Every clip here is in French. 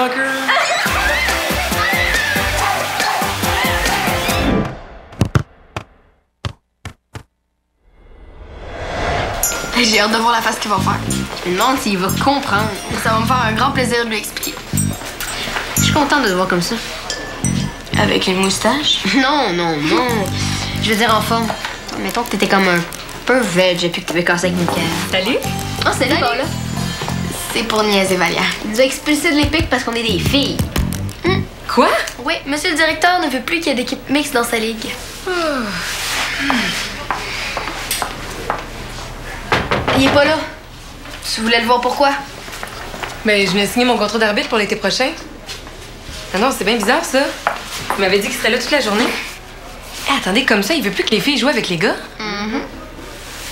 soccer? J'ai hâte de voir la face qu'il va faire. Je me demande s'il va comprendre. Ça va me faire un grand plaisir de lui expliquer. Je suis contente de te voir comme ça. Avec une moustache? Non, non, non. Je veux dire en forme. Mettons que t'étais comme un peu veg depuis que t'avais cassé avec Mickaël. Salut. Oh, salut, Paula. C'est pour niaiser Valia. Il nous a expulsés de l'Épique parce qu'on est des filles. Quoi? Oui, monsieur le directeur ne veut plus qu'il y ait d'équipe mixte dans sa ligue. Il est pas là. Tu voulais le voir pourquoi? Mais je venais signer mon contrat d'arbitre pour l'été prochain. Ah non, c'est bien bizarre, ça. Il m'avait dit qu'il serait là toute la journée. Eh, attendez, comme ça, il veut plus que les filles jouent avec les gars?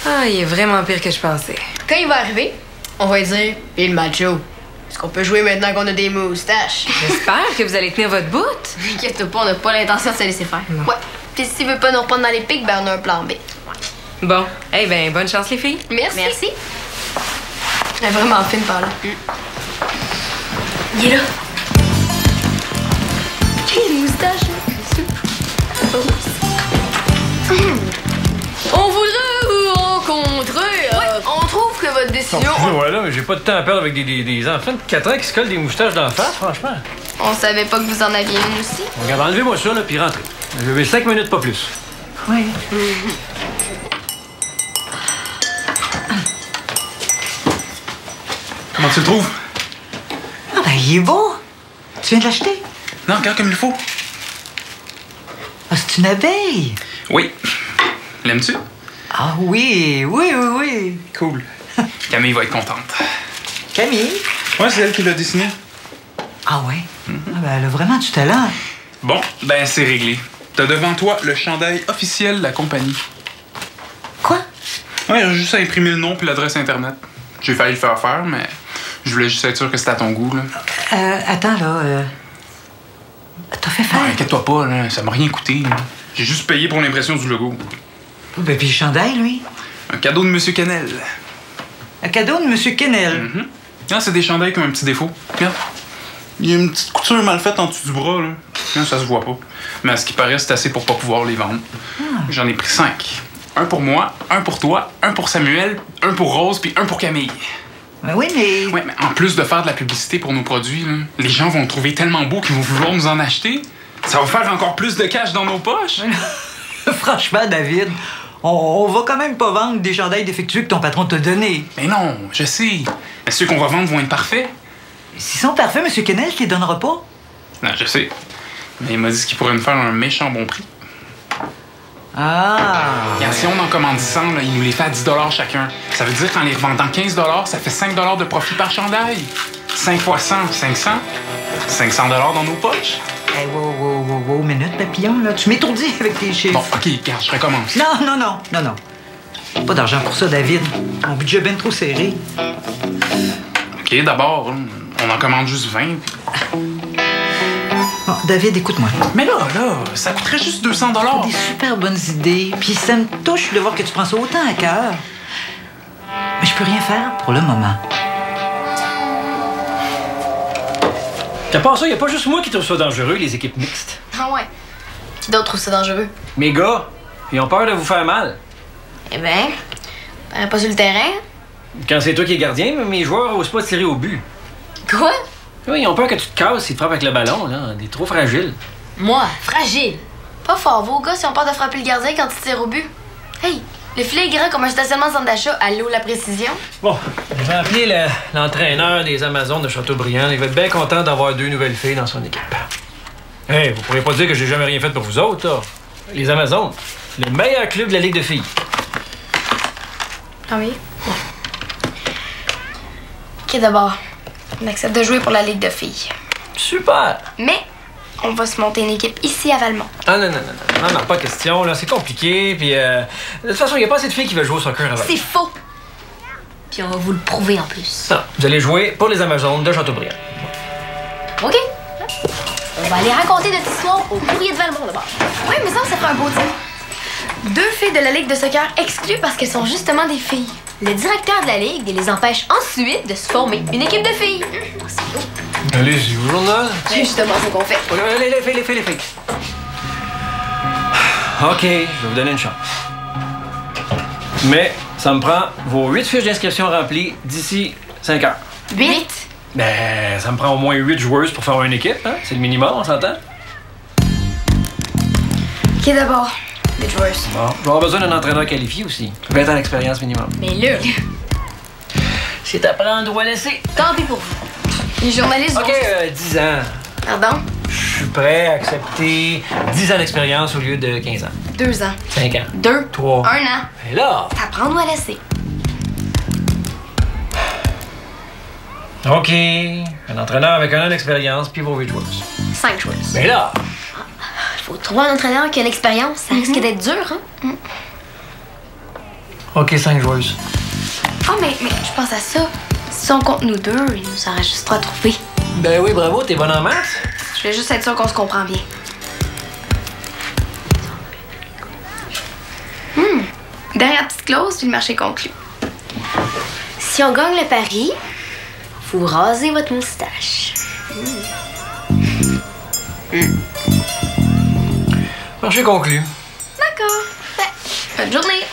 Ah, il est vraiment pire que je pensais. Quand il va arriver, on va lui dire « Et le macho? Est-ce qu'on peut jouer maintenant qu'on a des moustaches? » J'espère que vous allez tenir votre bout. Inquiète pas, on n'a pas l'intention de se laisser faire. Non. Ouais. Puis s'il veut pas nous reprendre dans les pics, ben on a un plan B. Bon, eh ben, bonne chance, les filles. Merci. Merci. Elle est vraiment fine par là. Il est là. Il a une moustache. On voudrait vous rencontrer. On trouve que votre décision... Ouais, là, mais j'ai pas de temps à perdre avec des enfants de 4 ans qui se collent des moustaches d'en face, franchement. On savait pas que vous en aviez une aussi. Regarde, enlevez-moi ça, là, puis rentrez. Je vais 5 minutes, pas plus. Oui. Comment tu le trouves? Ah ben, il est beau. Tu viens de l'acheter? Non, regarde comme il faut. Ah, c'est une abeille. Oui. L'aimes-tu? Ah oui, oui, oui, oui. Cool. Camille va être contente. Camille? Ouais, c'est elle qui l'a dessiné. Ah ouais? Ah ben, elle a vraiment du talent. Bon, ben c'est réglé. T'as devant toi le chandail officiel de la compagnie. Quoi? Ouais, j'ai juste à imprimer le nom puis l'adresse Internet. J'ai failli le faire faire, mais je voulais juste être sûr que c'était à ton goût, là. Attends, là. T'as fait faire? Ah, inquiète-toi pas, là, ça m'a rien coûté. Là. J'ai juste payé pour l'impression du logo. Ben, puis le chandail, lui? Un cadeau de Monsieur Kennel. Un cadeau de M. Kennel. Ah, c'est des chandails qui ont un petit défaut. Regarde. Il y a une petite couture mal faite en dessous du bras, là. Non, ça se voit pas. Mais à ce qui paraît, c'est assez pour pas pouvoir les vendre. J'en ai pris 5. Un pour moi, un pour toi, un pour Samuel, un pour Rose, puis un pour Camille. Ben oui, mais... Ouais, mais en plus de faire de la publicité pour nos produits, là, les gens vont le trouver tellement beau qu'ils vont vouloir nous en acheter. Ça va faire encore plus de cash dans nos poches. Franchement, David, on va quand même pas vendre des chandails défectueux que ton patron t'a donnés. Mais non, je sais. Mais ceux qu'on va vendre vont être parfaits. S'ils sont parfaits, M. Kennel te les donnera pas. Non, je sais. Mais il m'a dit qu'il pourrait nous faire un méchant bon prix. Ah! Et si on en commande 100, là, il nous les fait à 10 $ chacun. Ça veut dire qu'en les revendant 15 $, ça fait 5 $ de profit par chandail. 5 fois 100, 500. 500 $ dans nos poches. Hey, wow, minute, papillon, là. Tu m'étourdis avec tes chiffres. Bon, OK, regarde, je recommence. Non. Pas d'argent pour ça, David. Mon budget est bien trop serré. OK, d'abord, on en commande juste 20. Bon, David, écoute-moi. Mais là, ça coûterait juste 200 $. T'as des super bonnes idées, puis ça me touche de voir que tu prends ça autant à cœur. Mais je peux rien faire pour le moment. T'as pas ça, y a pas juste moi qui trouve ça dangereux, les équipes mixtes. Ah ouais. Qui d'autres trouvent ça dangereux? Mes gars, ils ont peur de vous faire mal. Eh ben, t'aurais pas sur le terrain? Quand c'est toi qui es gardien, mes joueurs osent pas tirer au but. Quoi? Oui, ils ont peur que tu te casses s'ils te frappent avec le ballon, là. T'es trop fragile. Moi, fragile. Pas fort, vos gars, si on peur de frapper le gardien quand il tire au but. Hey, le filet est grand comme un stationnement de centre d'achat. Allô, la précision? Bon, j'ai appelé l'entraîneur des Amazones de Châteaubriand. Il va être bien content d'avoir 2 nouvelles filles dans son équipe. Hey, vous pourrez pas dire que j'ai jamais rien fait pour vous autres, là. Les Amazones, le meilleur club de la Ligue de filles. Ah oui? OK, d'abord, on accepte de jouer pour la Ligue de filles. Super! Mais on va se monter une équipe ici à Valmont. Ah non, pas question, là. C'est compliqué, puis de toute façon, il n'y a pas assez de filles qui veulent jouer au soccer à Valmont. C'est faux! Puis on va vous le prouver en plus. Non, vous allez jouer pour les Amazones de Châteaubriand. OK? On va aller raconter notre histoire au courrier de Valmont d'abord. Oui, mais ça ferait un beau titre. 2 filles de la Ligue de soccer exclues parce qu'elles sont justement des filles. Le directeur de la Ligue les empêche ensuite de se former une équipe de filles. C'est beau. Allez-y, au journal. C'est justement ce qu'on fait. Les filles. OK, je vais vous donner une chance. Mais ça me prend vos 8 fiches d'inscription remplies d'ici 5 heures. 8. Ben, ça me prend au moins 8 joueuses pour faire une équipe, hein? C'est le minimum, on s'entend? OK, d'abord, les joueurs. Bon, je vais avoir besoin d'un entraîneur qualifié aussi. 20 ans d'expérience minimum. Mais là, C'est à prendre ou à laisser. tant pis pour vous. Les journalistes OK, 10 ans. Pardon? Je suis prêt à accepter 10 ans d'expérience au lieu de 15 ans. 2 ans. 5 ans. 2. 3. 1 an. Et là, T'apprendre ou à laisser? OK. Un entraîneur avec 1 an d'expérience, puis vos 8 joueuses. 5 joueurs. Mais là, Faut trouver un entraîneur qui a l'expérience. Ça risque d'être dur, hein? OK, 5 joueuses. Ah, mais je pense à ça. Si on compte nous deux, il nous en reste juste 3 à trouver. Ben oui, bravo, t'es bonne en maths. Je vais juste être sûre qu'on se comprend bien. Dernière petite clause, puis le marché est conclu. Si on gagne le pari, vous rasez votre moustache. Marché conclu. D'accord. Bonne journée.